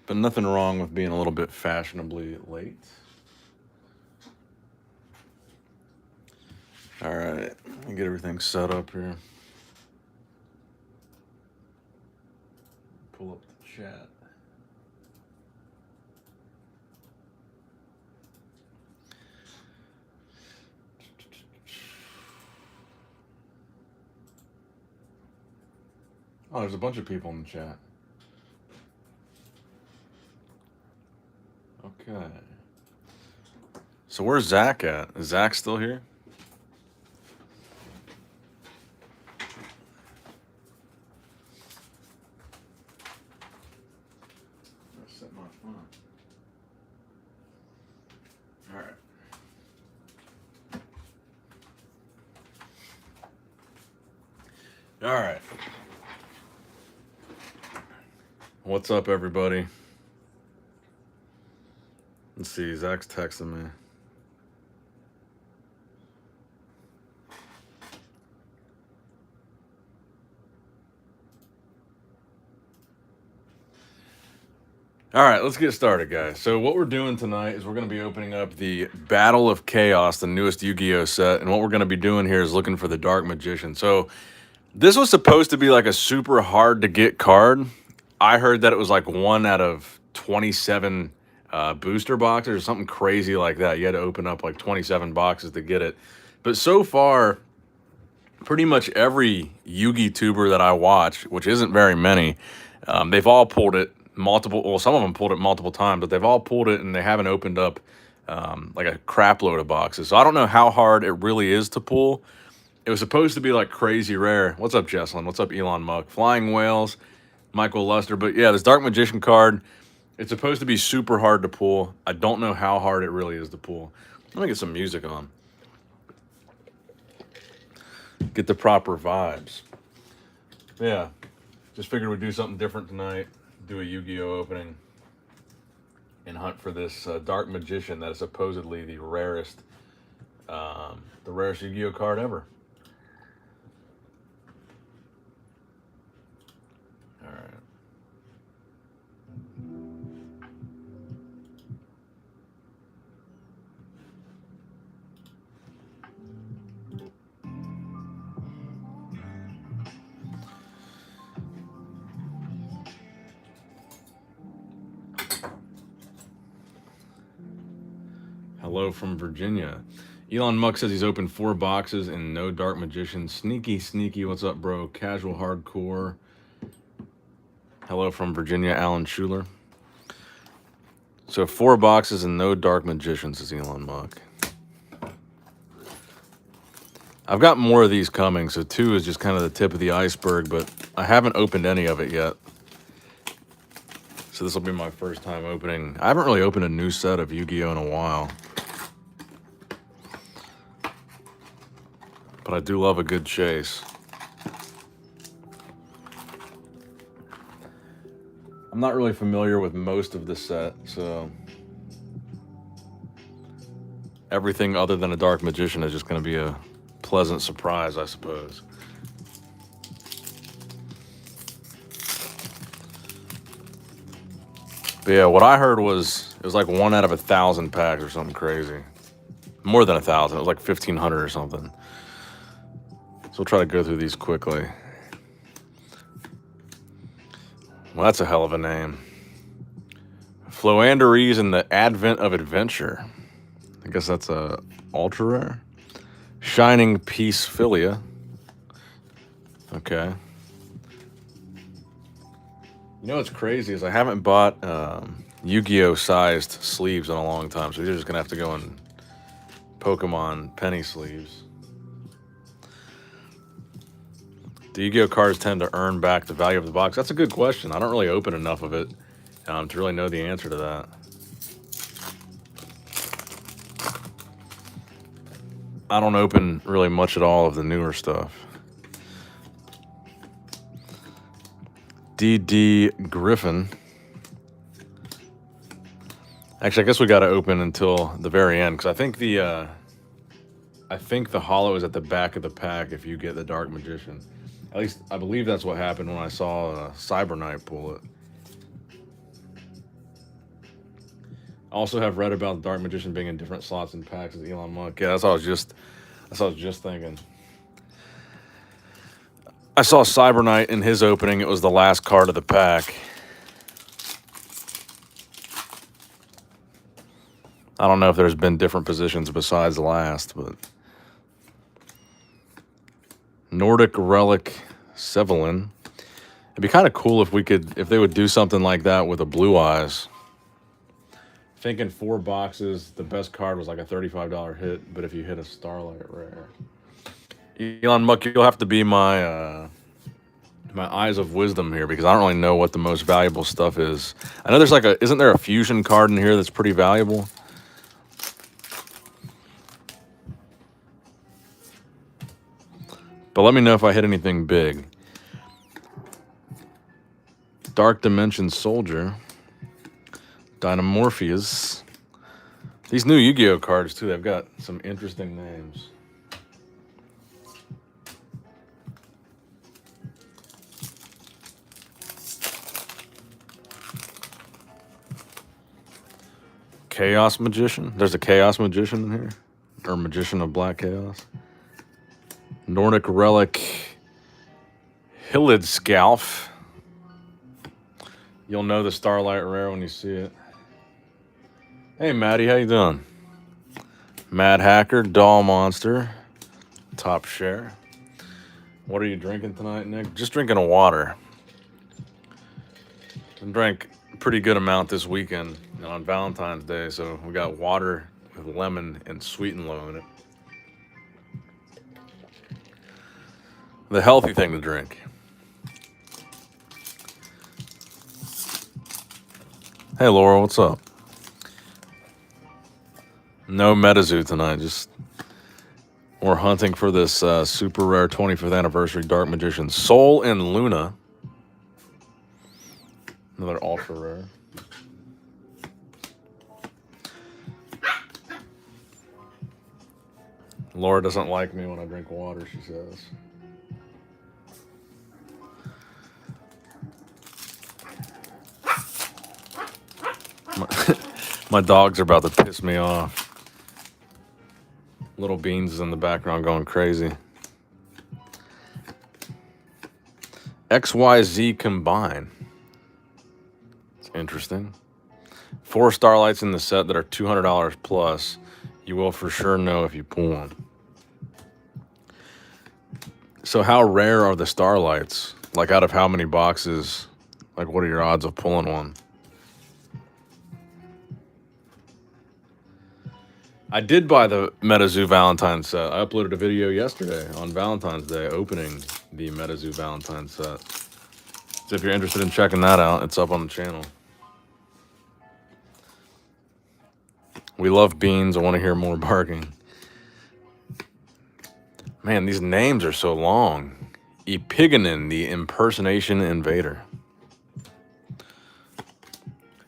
but nothing wrong with being a little bit fashionably late. All right, let me get everything set up here. Pull up the chat. Oh, there's a bunch of people in the chat. Okay. So where's Zach at? Is Zach still here? Set my phone. All right. All right. What's up, everybody? Let's see. Zach's texting me. All right, let's get started, guys. So what we're doing tonight is we're going to be opening up the Battle of Chaos, the newest Yu-Gi-Oh set, and what we're going to be doing here is looking for the Dark Magician. So this was supposed to be like a super hard to get card. I heard that it was like 1 out of 27 booster boxes or something crazy like that. You had to open up like 27 boxes to get it. But so far, pretty much every Yu-Gi tuber that I watch, which isn't very many, they've all pulled it multiple. Well, some of them pulled it multiple times, but they've all pulled it and they haven't opened up like a crap load of boxes. So I don't know how hard it really is to pull. It was supposed to be like crazy rare. What's up, Jesslyn? What's up, Elon Musk? Flying Whales, Michael Luster. But yeah, this Dark Magician card, it's supposed to be super hard to pull. I don't know how hard it really is to pull. Let me get some music on. Get the proper vibes. Yeah, just figured we'd do something different tonight. Do a Yu-Gi-Oh opening and hunt for this Dark Magician that is supposedly the rarest Yu-Gi-Oh card ever. All right. Hello from Virginia. Elon Musk says he's opened 4 boxes and no Dark Magician. Sneaky, sneaky. What's up, bro? Casual Hardcore. Hello from Virginia, Alan Schuler. So 4 boxes and no Dark Magician, says Elon Musk. I've got more of these coming, so 2 is just kind of the tip of the iceberg, but I haven't opened any of it yet. So this will be my first time opening. I haven't really opened a new set of Yu-Gi-Oh in a while. But I do love a good chase. I'm not really familiar with most of the set, so everything other than a Dark Magician is just going to be a pleasant surprise, I suppose. But yeah, what I heard was it was like 1 out of 1,000 packs or something crazy. More than 1,000. It was like 1,500 or something. So we'll try to go through these quickly. Well, that's a hell of a name. Floanderies and the Advent of Adventure. I guess that's a ultra rare. Shining Peace Philia. Okay. You know what's crazy is I haven't bought Yu-Gi-Oh sized sleeves in a long time, so you're just gonna have to go in Pokemon penny sleeves. Do Yu-Gi-Oh cards tend to earn back the value of the box? That's a good question. I don't really open enough of it to really know the answer to that. I don't open really much at all of the newer stuff. D.D. Griffin. Actually, I guess we got to open until the very end, because I think the hollow is at the back of the pack if you get the Dark Magician. At least I believe that's what happened when I saw Cyber Knight pull it. Also have read about the Dark Magician being in different slots and packs as Elon Musk. Yeah, that's what I was just thinking. I saw Cyber Knight in his opening. It was the last card of the pack. I don't know if there's been different positions besides the last, but Nordic Relic Sevelin. It'd be kind of cool if they would do something like that with a Blue Eyes. I think in 4 boxes, the best card was like a $35 hit, but if you hit a Starlight Rare. Elon Musk, you'll have to be my eyes of wisdom here because I don't really know what the most valuable stuff is. I know there's isn't there a fusion card in here that's pretty valuable? But let me know if I hit anything big. Dark Dimension Soldier. Dynamorpheus. These new Yu-Gi-Oh cards, too, they've got some interesting names. Chaos Magician. There's a Chaos Magician in here. Or Magician of Black Chaos. Nordic Relic. Hillid Scalf. You'll know the Starlight Rare when you see it. Hey, Maddie, how you doing? Mad Hacker, Doll Monster, Top Share. What are you drinking tonight, Nick? Just drinking a water. I drank a pretty good amount this weekend on Valentine's Day, so we got water with lemon and sweet and low in it. The healthy thing to drink. Hey, Laura, what's up? No MetaZoo tonight. Just we're hunting for this super rare 25th anniversary Dark Magician Soul and Luna. Another ultra rare. Laura doesn't like me when I drink water, she says. My dogs are about to piss me off. Little Beans is in the background going crazy. XYZ Combine. It's interesting. 4 Starlights in the set that are $200 plus. You will for sure know if you pull one. So how rare are the Starlights? Like out of how many boxes? Like what are your odds of pulling one? I did buy the MetaZoo Valentine set. I uploaded a video yesterday on Valentine's Day opening the MetaZoo Valentine set. So if you're interested in checking that out, it's up on the channel. We love beans. I want to hear more barking. Man, these names are so long. Epigonin, the Impersonation Invader.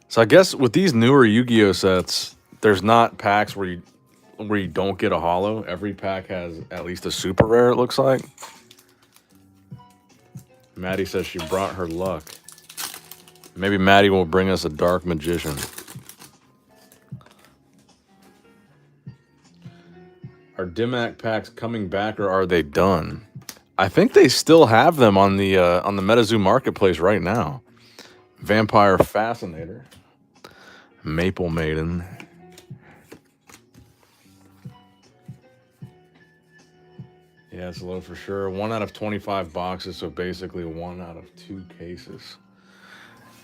So I guess with these newer Yu-Gi-Oh sets, there's not packs where you don't get a holo. Every pack has at least a super rare, it looks like. Maddie says she brought her luck. Maybe Maddie will bring us a Dark Magician. Are Dimac packs coming back or are they done? I think they still have them on the MetaZoo marketplace right now. Vampire Fascinator. Maple Maiden. Yeah, it's low for sure. 1 out of 25 boxes, so basically 1 out of 2 cases.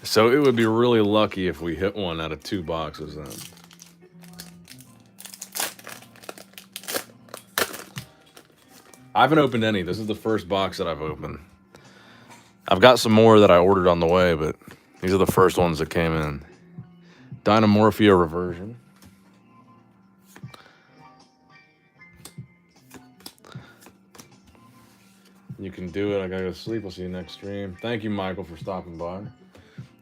So it would be really lucky if we hit 1 out of 2 boxes then. I haven't opened any. This is the first box that I've opened. I've got some more that I ordered on the way, but these are the first ones that came in. Dynamorphia Reversion. You can do it. I gotta go to sleep. I'll see you next stream. Thank you, Michael, for stopping by.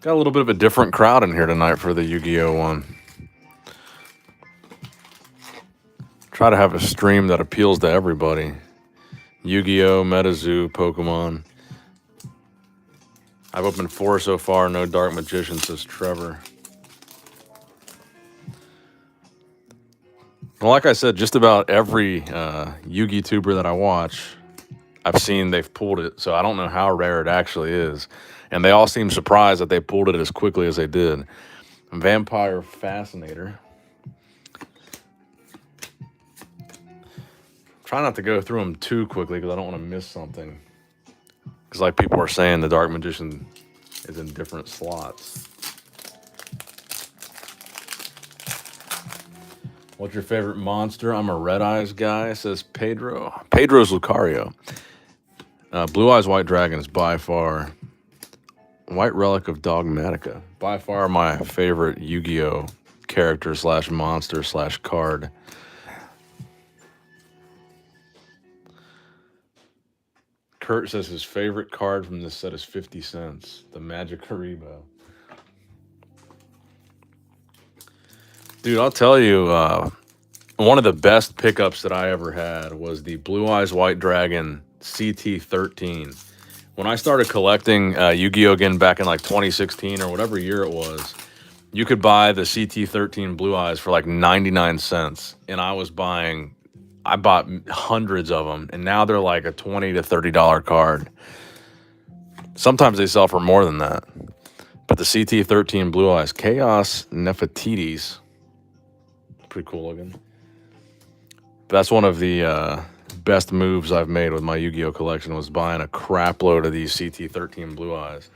Got a little bit of a different crowd in here tonight for the Yu-Gi-Oh one. Try to have a stream that appeals to everybody. Yu-Gi-Oh, MetaZoo, Pokemon. I've opened 4 so far. No Dark Magician, says Trevor. Well, like I said, just about every Yugi tuber that I watch, I've seen they've pulled it. So I don't know how rare it actually is. And they all seem surprised that they pulled it as quickly as they did. Vampire Fascinator. Try not to go through them too quickly because I don't want to miss something. Because like people are saying, the Dark Magician is in different slots. What's your favorite monster? I'm a Red Eyes guy, says Pedro. Pedro's Lucario. Blue Eyes White Dragon is by far White Relic of Dogmatica. By far my favorite Yu-Gi-Oh character slash monster slash card. Kurt says his favorite card from this set is 50 cents. The Magic Haribo. Dude, I'll tell you, one of the best pickups that I ever had was the Blue Eyes White Dragon CT13. When I started collecting Yu-Gi-Oh! Again back in like 2016 or whatever year it was, you could buy the CT13 Blue Eyes for like 99 cents. And I bought hundreds of them, and now they're like a $20 to $30 card. Sometimes they sell for more than that. But the CT13 Blue Eyes, Chaos Nefertiti's, pretty cool looking. But that's one of the best moves I've made with my Yu-Gi-Oh collection, was buying a crap load of these CT13 Blue Eyes.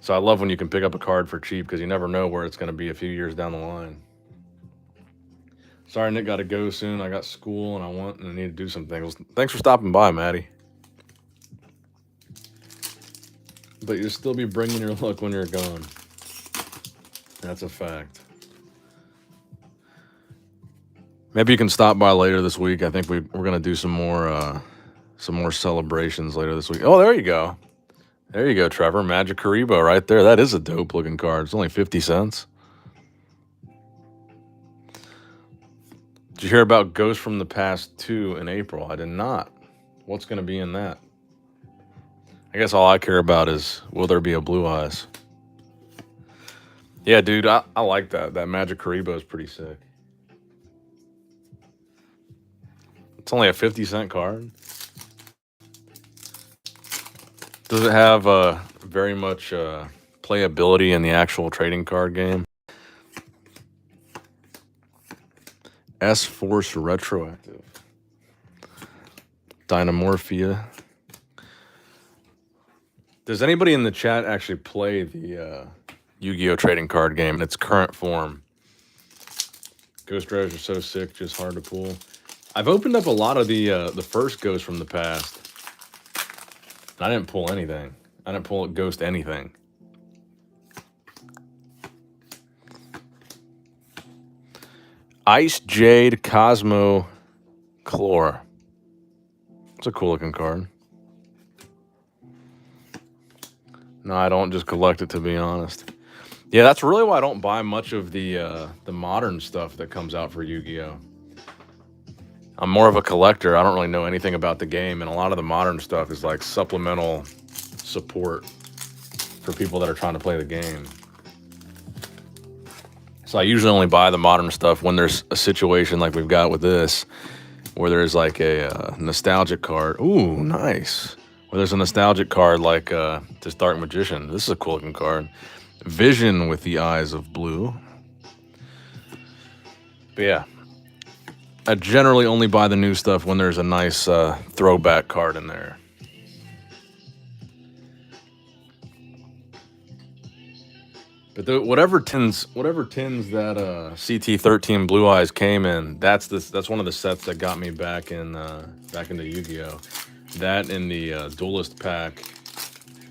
So I love when you can pick up a card for cheap because you never know where it's going to be a few years down the line. Sorry, Nick, got to go soon. I got school and I need to do some things. Thanks for stopping by, Maddie. But you'll still be bringing your luck when you're gone. That's a fact. Maybe you can stop by later this week. I think we're gonna do some more celebrations later this week. Oh, there you go. There you go, Trevor. Magic Haribo right there. That is a dope looking card. It's only 50 cents. Did you hear about Ghost from the Past 2 in April? I did not. What's gonna be in that? I guess all I care about is, will there be a Blue Eyes? Yeah, dude, I like that. That Magic Haribo is pretty sick. It's only a 50-cent card. Does it have very much playability in the actual trading card game? S-Force Retroactive. Dynamorphia. Does anybody in the chat actually play the Yu-Gi-Oh! Trading card game in its current form? Ghost Rares are so sick, just hard to pull. I've opened up a lot of the first Ghost from the Past. I didn't pull anything. I didn't pull Ghost anything. Ice Jade Cosmo Chlor. It's a cool looking card. No, I don't just collect it, to be honest. Yeah, that's really why I don't buy much of the modern stuff that comes out for Yu-Gi-Oh! I'm more of a collector. I don't really know anything about the game, and a lot of the modern stuff is like supplemental support for people that are trying to play the game. So I usually only buy the modern stuff when there's a situation like we've got with this, where there's like a nostalgic card. Ooh, nice. Where there's a nostalgic card like this Dark Magician. This is a cool looking card. Vision with the eyes of blue. But yeah, I generally only buy the new stuff when there's a nice throwback card in there. But whatever tins that CT13 Blue Eyes came in, that's one of the sets that got me back into Yu-Gi-Oh! That in the Duelist pack,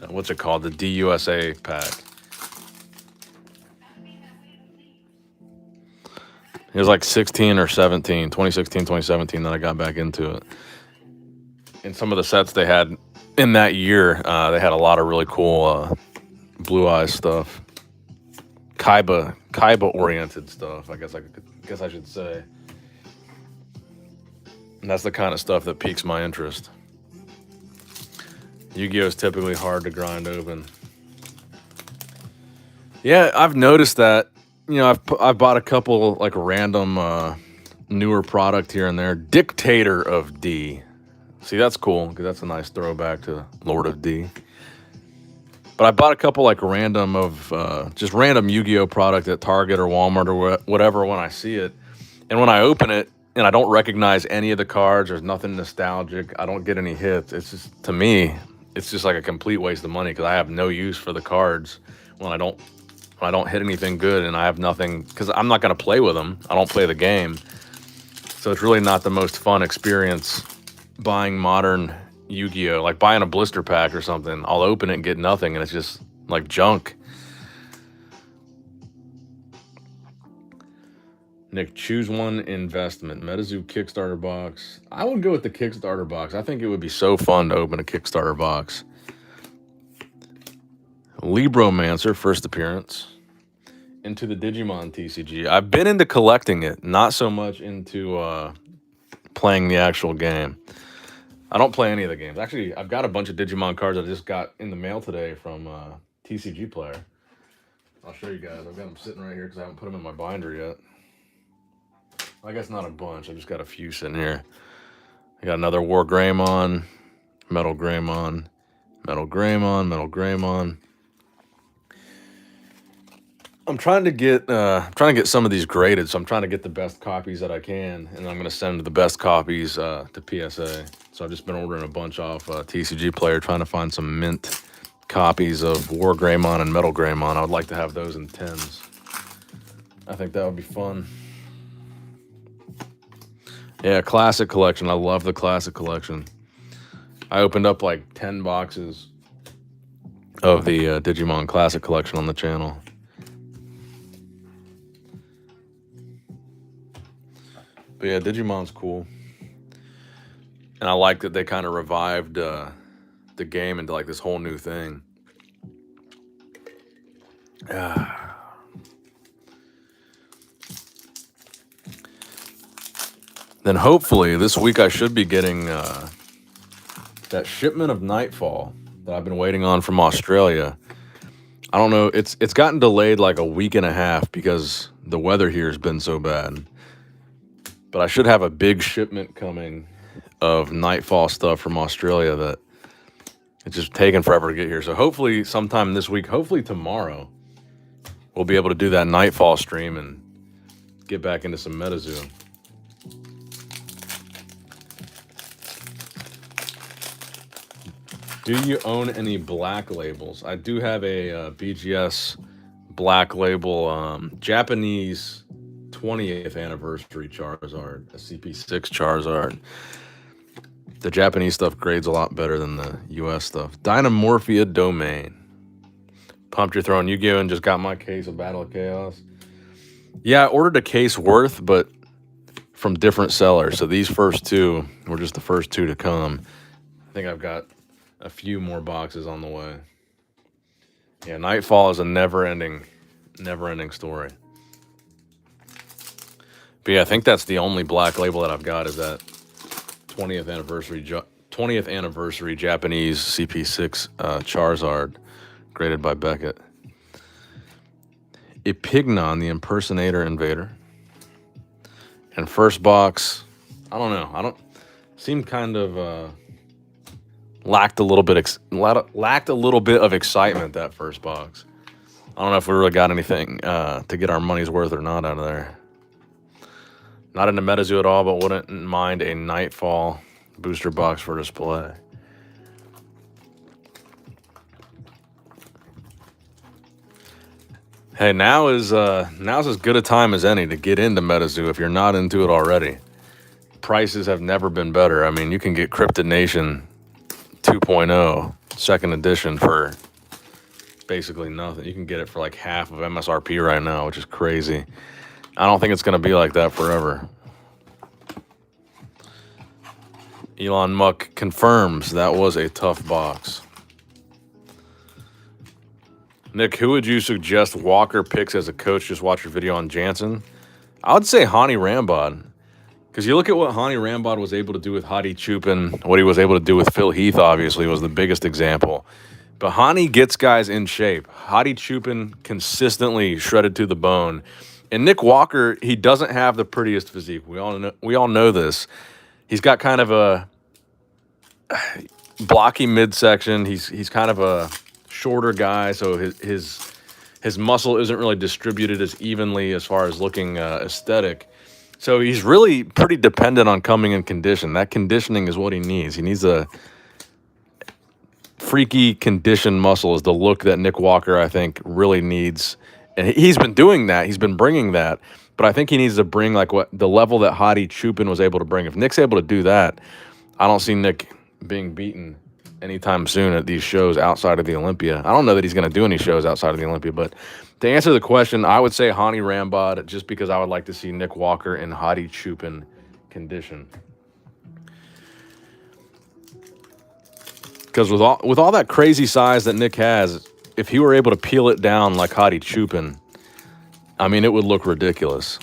what's it called? The DUSA pack. It was like 16 or 17, 2016, 2017 that I got back into it. And some of the sets they had in that year, they had a lot of really cool Blue Eyes stuff. Kaiba oriented stuff, I guess I should say. And that's the kind of stuff that piques my interest. Yu-Gi-Oh! Is typically hard to grind open. Yeah, I've noticed that. You know, I've bought a couple like random newer product here and there. Dictator of D. See, that's cool because that's a nice throwback to Lord of D. But I bought a couple like random just random Yu-Gi-Oh product at Target or Walmart or whatever when I see it. And when I open it and I don't recognize any of the cards, there's nothing nostalgic, I don't get any hits. It's just, to me, it's just like a complete waste of money because I have no use for the cards when I don't hit anything good and I have nothing, because I'm not going to play with them. I don't play the game. So it's really not the most fun experience buying modern Yu-Gi-Oh. Like buying a blister pack or something. I'll open it and get nothing and it's just like junk. Nick, choose one investment. MetaZoo Kickstarter box. I would go with the Kickstarter box. I think it would be so fun to open a Kickstarter box. Libromancer, first appearance. Into the Digimon TCG. I've been into collecting it, not so much into playing the actual game. I don't play any of the games. Actually, I've got a bunch of Digimon cards I just got in the mail today from TCG Player. I'll show you guys. I've got them sitting right here because I haven't put them in my binder yet. I guess not a bunch. I just got a few sitting here. I got another War Greymon, Metal Greymon, Metal Greymon, Metal Greymon. I'm trying to get some of these graded, so I'm trying to get the best copies that I can, and I'm going to send the best copies to PSA. So I've just been ordering a bunch off TCG Player, trying to find some mint copies of War Greymon and Metal Greymon. I would like to have those in 10s. I think that would be fun. Yeah, classic collection. I love the classic collection. I opened up like 10 boxes of the Digimon Classic collection on the channel. But yeah, Digimon's cool. And I like that they kind of revived the game into like this whole new thing. Then hopefully this week I should be getting that shipment of Nightfall that I've been waiting on from Australia. I don't know, it's gotten delayed like a week and a half because the weather here has been so bad. But I should have a big shipment coming of Nightfall stuff from Australia that it's just taken forever to get here. So hopefully sometime this week, hopefully tomorrow, we'll be able to do that Nightfall stream and get back into some MetaZoo. Do you own any black labels? I do have a BGS black label, Japanese 20th anniversary Charizard, a CP6 Charizard. The Japanese stuff grades a lot better than the US stuff. Dynamorphia Domain. Pumped your throwing Yu-Gi-Oh! And just got my case of Battle of Chaos. Yeah, I ordered a case worth, but from different sellers. So these first two were just the first two to come. I think I've got a few more boxes on the way. Yeah, Nightfall is a never-ending story. But yeah, I think that's the only black label that I've got is that 20th anniversary Japanese CP6 Charizard, graded by Beckett. Epignon, the Impersonator Invader. And first box, I don't know. Seemed kind of lacked a little bit of excitement that first box. I don't know if we really got anything to get our money's worth or not out of there. Not into MetaZoo at all, but wouldn't mind a Nightfall booster box for display. Hey, now's as good a time as any to get into MetaZoo if you're not into it already. Prices have never been better. I mean, you can get Cryptid Nation 2.0 second edition for basically nothing. You can get it for like half of MSRP right now, which is crazy. I don't think it's going to be like that forever. Elon Musk confirms that was a tough box. Nick, who would you suggest Walker picks as a coach? Just watch your video on Jansen. I would say Hani Rambod. Because you look at what Hani Rambod was able to do with Hadi Chupin, what he was able to do with Phil Heath, obviously, was the biggest example. But Hani gets guys in shape. Hadi Chupin consistently shredded to the bone. And Nick Walker, he doesn't have the prettiest physique. We all know this. He's got kind of a blocky midsection. He's kind of a shorter guy, so his muscle isn't really distributed as evenly as far as looking aesthetic. So he's really pretty dependent on coming in condition. That conditioning is what he needs. He needs a freaky conditioned muscle is the look that Nick Walker, I think, really needs. And he's been doing that. He's been bringing that. But I think he needs to bring like what the level that Hadi Chupin was able to bring. If Nick's able to do that, I don't see Nick being beaten anytime soon at these shows outside of the Olympia. I don't know that he's going to do any shows outside of the Olympia, but to answer the question, I would say Hani Rambod just because I would like to see Nick Walker in Hadi Chupin condition. Because with all that crazy size that Nick has, if he were able to peel it down like Hadi Chupin, I mean, it would look ridiculous.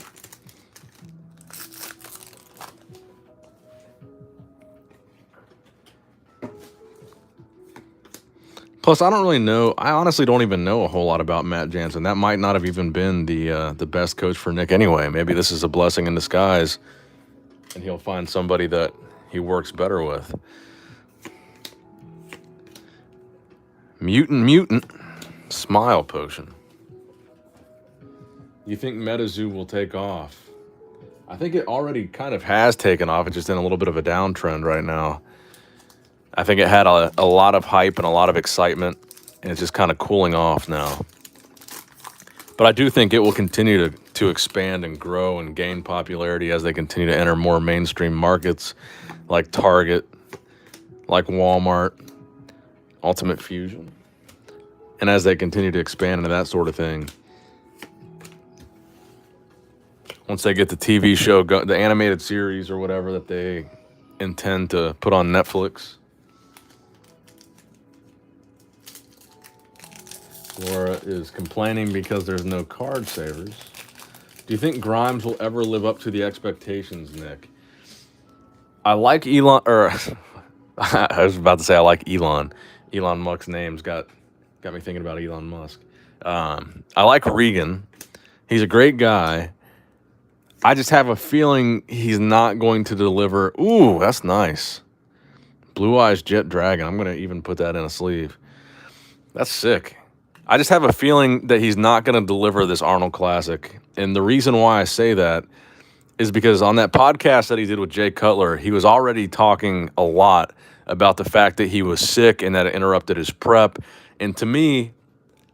Plus, I don't really know. I honestly don't even know a whole lot about Matt Jansen. That might not have even been the best coach for Nick anyway. Maybe this is a blessing in disguise, and he'll find somebody that he works better with. Mutant. Smile potion. You think MetaZoo will take off? I think it already kind of has taken off. It's just in a little bit of a downtrend right now. I think it had a lot of hype and a lot of excitement, and it's just kind of cooling off now. But I do think it will continue to expand and grow and gain popularity as they continue to enter more mainstream markets like Target, like Walmart, Ultimate Fusion. And as they continue to expand into that sort of thing, once they get the TV show, the animated series or whatever that they intend to put on Netflix. Laura is complaining because there's no card savers. Do you think Grimes will ever live up to the expectations, Nick? I like Elon, or I was about to say I like Elon. Elon Musk's name's got me thinking about Elon Musk. I like Regan. He's a great guy. I just have a feeling he's not going to deliver. Ooh, that's nice. Blue Eyes Jet Dragon. I'm going to even put that in a sleeve. That's sick. I just have a feeling that he's not going to deliver this Arnold Classic. And the reason why I say that is because on that podcast that he did with Jay Cutler, he was already talking a lot about the fact that he was sick and that it interrupted his prep. And to me,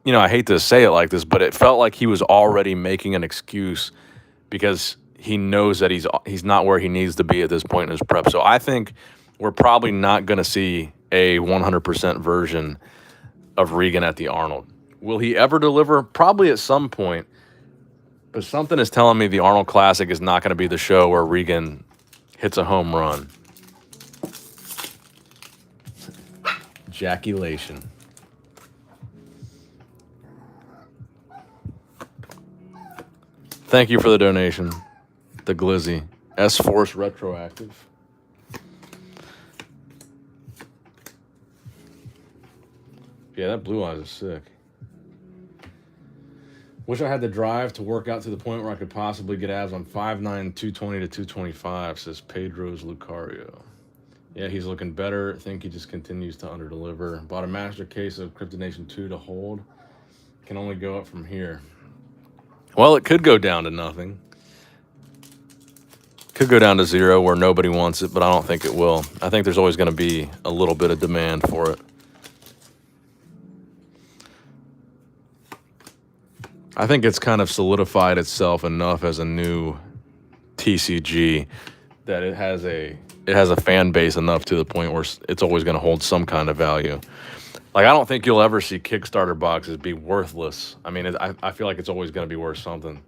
you know, I hate to say it like this, but it felt like he was already making an excuse because he knows that he's not where he needs to be at this point in his prep. So I think we're probably not going to see a 100% version of Regan at the Arnold. Will he ever deliver? Probably at some point. But something is telling me the Arnold Classic is not going to be the show where Regan hits a home run. Ejaculation. Thank you for the donation. The Glizzy. S-Force Retroactive. Yeah, that Blue Eyes is sick. Wish I had the drive to work out to the point where I could possibly get abs on 5'9", 220 to 225, says Pedro's Lucario. Yeah, he's looking better. I think he just continues to underdeliver. Bought a master case of Kryptonation 2 to hold. Can only go up from here. Well, it could go down to nothing. Could go down to 0 where nobody wants it, but I don't think it will. I think there's always going to be a little bit of demand for it. I think it's kind of solidified itself enough as a new TCG that it has a fan base enough to the point where it's always going to hold some kind of value. Like, I don't think you'll ever see Kickstarter boxes be worthless. I mean, I feel like it's always going to be worth something.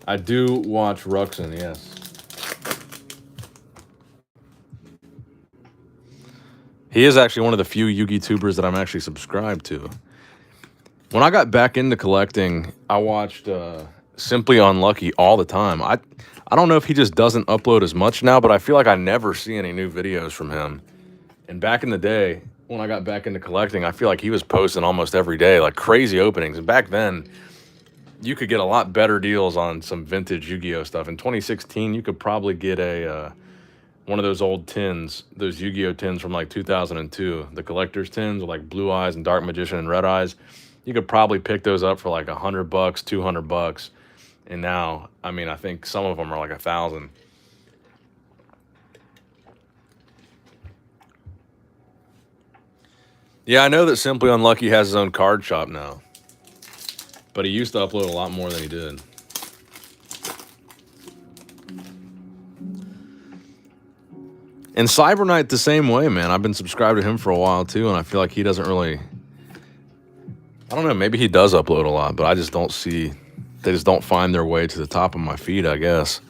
I do watch Ruxin, yes. He is actually one of the few Yugi-tubers that I'm actually subscribed to. When I got back into collecting, I watched Simply Unlucky all the time. I don't know if he just doesn't upload as much now, but I feel like I never see any new videos from him. And back in the day, when I got back into collecting, I feel like he was posting almost every day, like crazy openings. And back then, you could get a lot better deals on some vintage Yu-Gi-Oh stuff. In 2016, you could probably get a one of those old tins, those Yu-Gi-Oh tins from like 2002, the collector's tins with like Blue Eyes and Dark Magician and Red Eyes. You could probably pick those up for like $100, $200. And now, I mean, I think some of them are like 1,000. Yeah, I know that Simply Unlucky has his own card shop now, but he used to upload a lot more than he did. And Cyber Knight the same way, man. I've been subscribed to him for a while too, and I feel like he doesn't really. I don't know. Maybe he does upload a lot, but I just don't see. They just don't find their way to the top of my feed, I guess.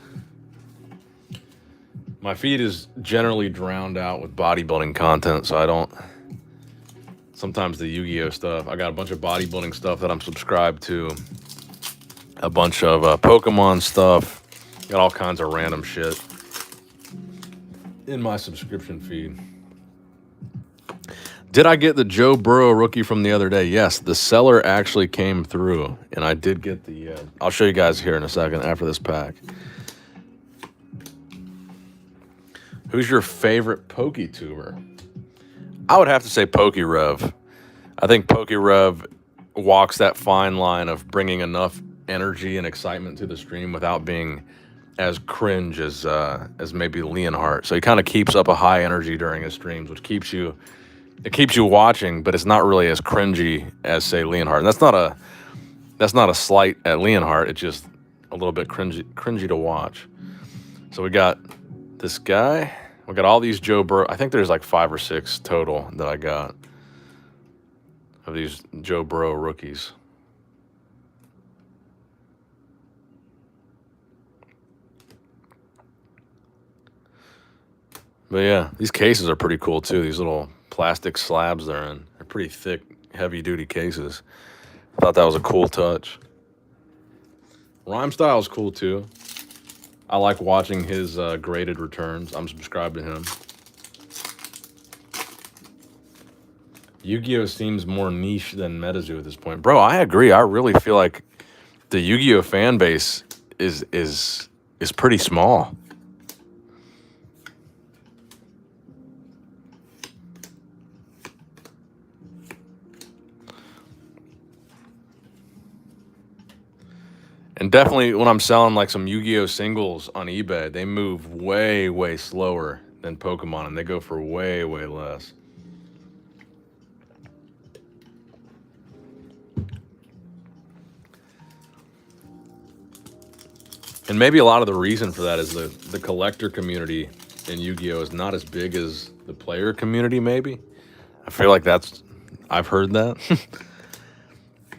My feed is generally drowned out with bodybuilding content, so I don't. Sometimes the Yu-Gi-Oh stuff. I got a bunch of bodybuilding stuff that I'm subscribed to. A bunch of Pokemon stuff. Got all kinds of random shit in my subscription feed. Did I get the Joe Burrow rookie from the other day? Yes, the seller actually came through, and I did get the. I'll show you guys here in a second after this pack. Who's your favorite PokeTuber? I would have to say PokeRev. I think PokeRev walks that fine line of bringing enough energy and excitement to the stream without being as cringe as maybe Leonhardt. So he kind of keeps up a high energy during his streams, which keeps you watching, but it's not really as cringy as say Leonhardt. And that's not a slight at Leonhardt. It's just a little bit cringy to watch. So we got this guy. We got all these Joe Burrow. I think there's like 5 or 6 total that I got of these Joe Burrow rookies. But yeah, these cases are pretty cool too. These little plastic slabs they're in. They're pretty thick, heavy-duty cases. I thought that was a cool touch. Rhyme Style is cool too. I like watching his graded returns. I'm subscribed to him. Yu-Gi-Oh seems more niche than MetaZoo at this point. Bro, I agree. I really feel like the Yu-Gi-Oh fan base is pretty small. And definitely when I'm selling like some Yu-Gi-Oh singles on eBay, they move way, way slower than Pokemon, and they go for way, way less. And maybe a lot of the reason for that is the collector community in Yu-Gi-Oh is not as big as the player community, maybe. I feel like I've heard that.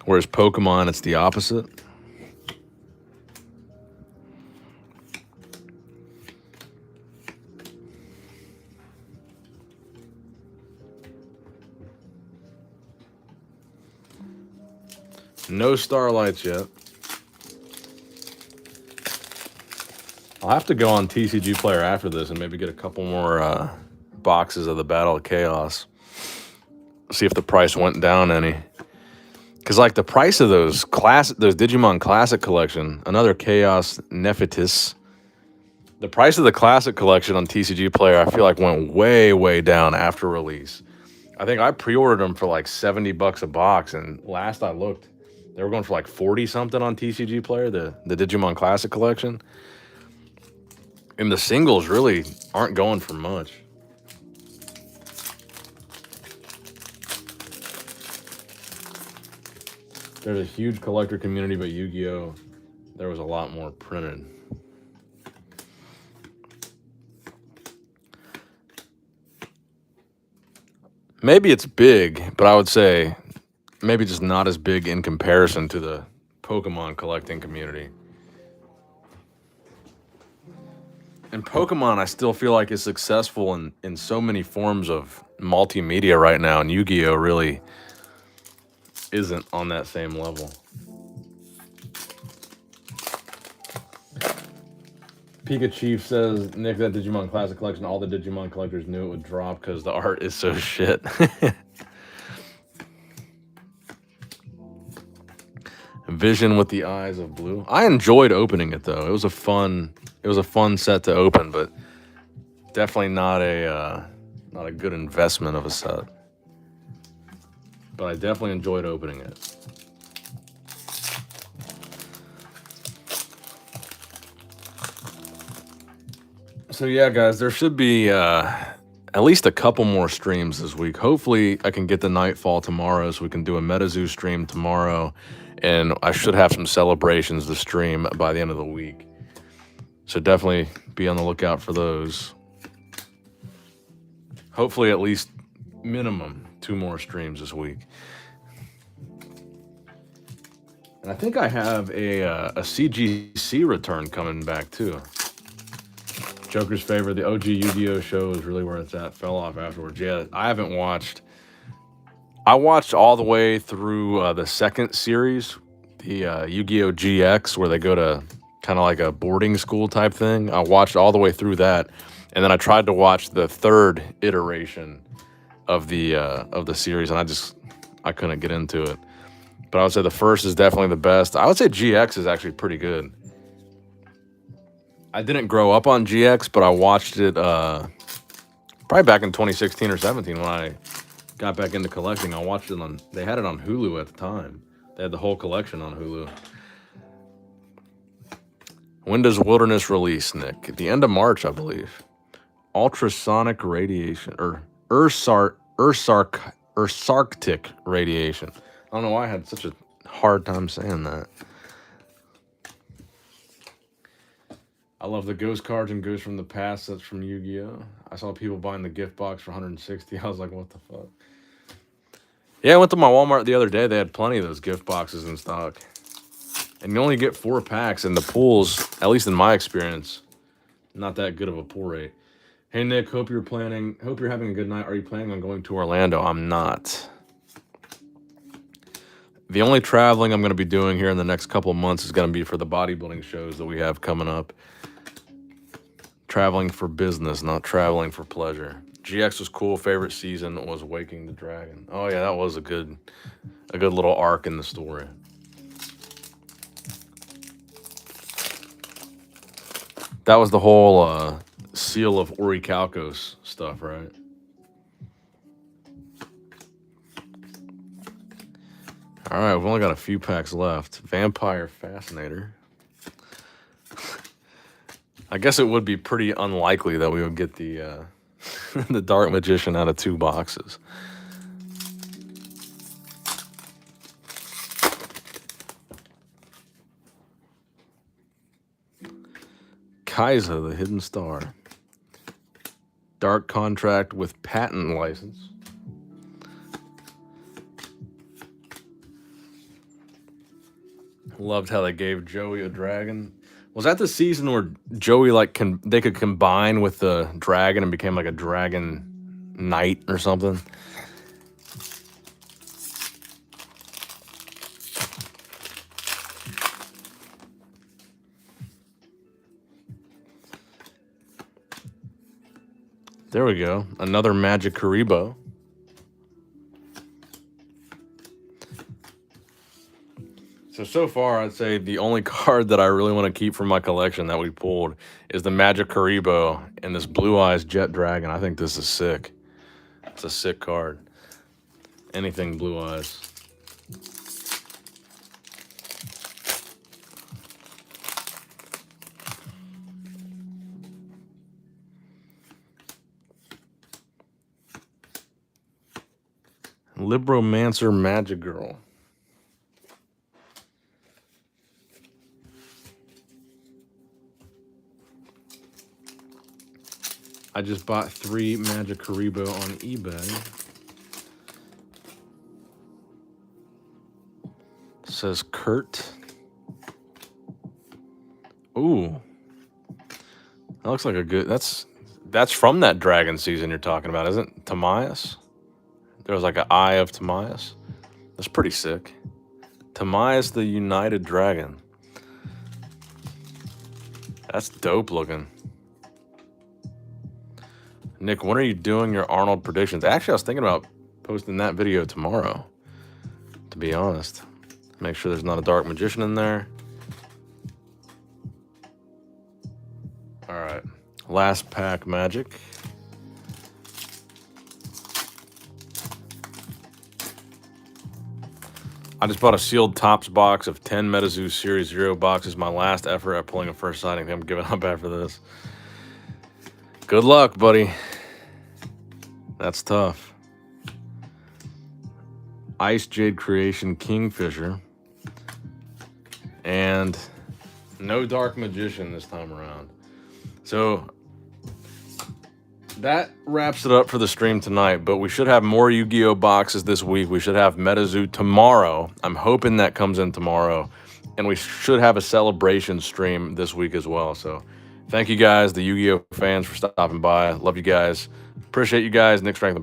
Whereas Pokemon, it's the opposite. No Starlights yet. I'll have to go on TCG Player after this and maybe get a couple more boxes of the Battle of Chaos. See if the price went down any. Because like the price of those Digimon Classic Collection, another Chaos Nephitis, the price of the Classic Collection on TCG Player I feel like went way, way down after release. I think I pre-ordered them for like $70 a box, and last I looked, they were going for like 40 something on TCG Player, the Digimon Classic Collection. And the singles really aren't going for much. There's a huge collector community, but Yu-Gi-Oh, there was a lot more printed. Maybe it's big, but I would say maybe just not as big in comparison to the Pokemon collecting community. And Pokemon, I still feel like is successful in so many forms of multimedia right now, and Yu-Gi-Oh really isn't on that same level. Pika Chief says, Nick, that Digimon Classic Collection, all the Digimon collectors knew it would drop because the art is so shit. Vision with the eyes of blue. I enjoyed opening it though. It was a fun set to open, but definitely not a good investment of a set. But I definitely enjoyed opening it. So yeah, guys, there should be at least a couple more streams this week. Hopefully, I can get the Nightfall tomorrow, so we can do a MetaZoo stream tomorrow, and I should have some celebrations to stream by the end of the week. So definitely be on the lookout for those. Hopefully, at least minimum 2 more streams this week. And I think I have a CGC return coming back too. Joker's favorite, the OG Yu-Gi-Oh show is really where it's at. Fell off afterwards. Yeah, I haven't watched. I watched all the way through the second series, the Yu-Gi-Oh GX, where they go to kind of like a boarding school type thing. I watched all the way through that, and then I tried to watch the third iteration of the series, and I couldn't get into it. But I would say the first is definitely the best. I would say GX is actually pretty good. I didn't grow up on GX, but I watched it probably back in 2016 or 17 when I got back into collecting. I watched it they had it on Hulu at the time. They had the whole collection on Hulu. When does Wilderness release, Nick? At the end of March, I believe. Ultrasonic radiation, or Ursarctic radiation. I don't know why I had such a hard time saying that. I love the ghost cards and Ghosts from the Past. That's from Yu-Gi-Oh. I saw people buying the gift box for 160. I was like, what the fuck? Yeah, I went to my Walmart the other day. They had plenty of those gift boxes in stock. And you only get 4 packs, and the pools, at least in my experience, not that good of a pull rate. Hey Nick, hope you're having a good night. Are you planning on going to Orlando? I'm not. The only traveling I'm going to be doing here in the next couple of months is going to be for the bodybuilding shows that we have coming up. Traveling for business, not traveling for pleasure. GX was cool. Favorite season was Waking the Dragon. Oh yeah, that was a good little arc in the story. That was the whole Seal of Orichalcos stuff, right? All right, we've only got a few packs left. Vampire Fascinator. I guess it would be pretty unlikely that we would get the the Dark Magician out of 2 boxes. Kaiser, the Hidden Star. Dark contract with patent license. Loved how they gave Joey a dragon. Was that the season where Joey they could combine with the dragon and became like a dragon knight or something? There we go. Another Magic Karibo. So far, I'd say the only card that I really want to keep from my collection that we pulled is the Magic Karibo and this Blue Eyes Jet Dragon. I think this is sick. It's a sick card. Anything Blue Eyes. Libromancer Magic Girl. I just bought 3 Magic Karibo on eBay. It says Kurt. Ooh. That looks like a good... That's from that dragon season you're talking about, isn't it? Timaeus? There was like an Eye of Timaeus. That's pretty sick. Timaeus the United Dragon. That's dope looking. Nick, when are you doing your Arnold predictions? Actually, I was thinking about posting that video tomorrow, to be honest. Make sure there's not a Dark Magician in there. All right, last pack magic. I just bought a sealed Topps box of 10 MetaZoo Series 0 boxes. My last effort at pulling a first sighting. I'm giving up after this. Good luck, buddy. That's tough. Ice Jade Creation Kingfisher. And no Dark Magician this time around. So that wraps it up for the stream tonight, but we should have more Yu-Gi-Oh boxes this week. We should have MetaZoo tomorrow. I'm hoping that comes in tomorrow. And we should have a celebration stream this week as well. So thank you guys, the Yu-Gi-Oh fans, for stopping by. Love you guys. Appreciate you guys. Nick Strength.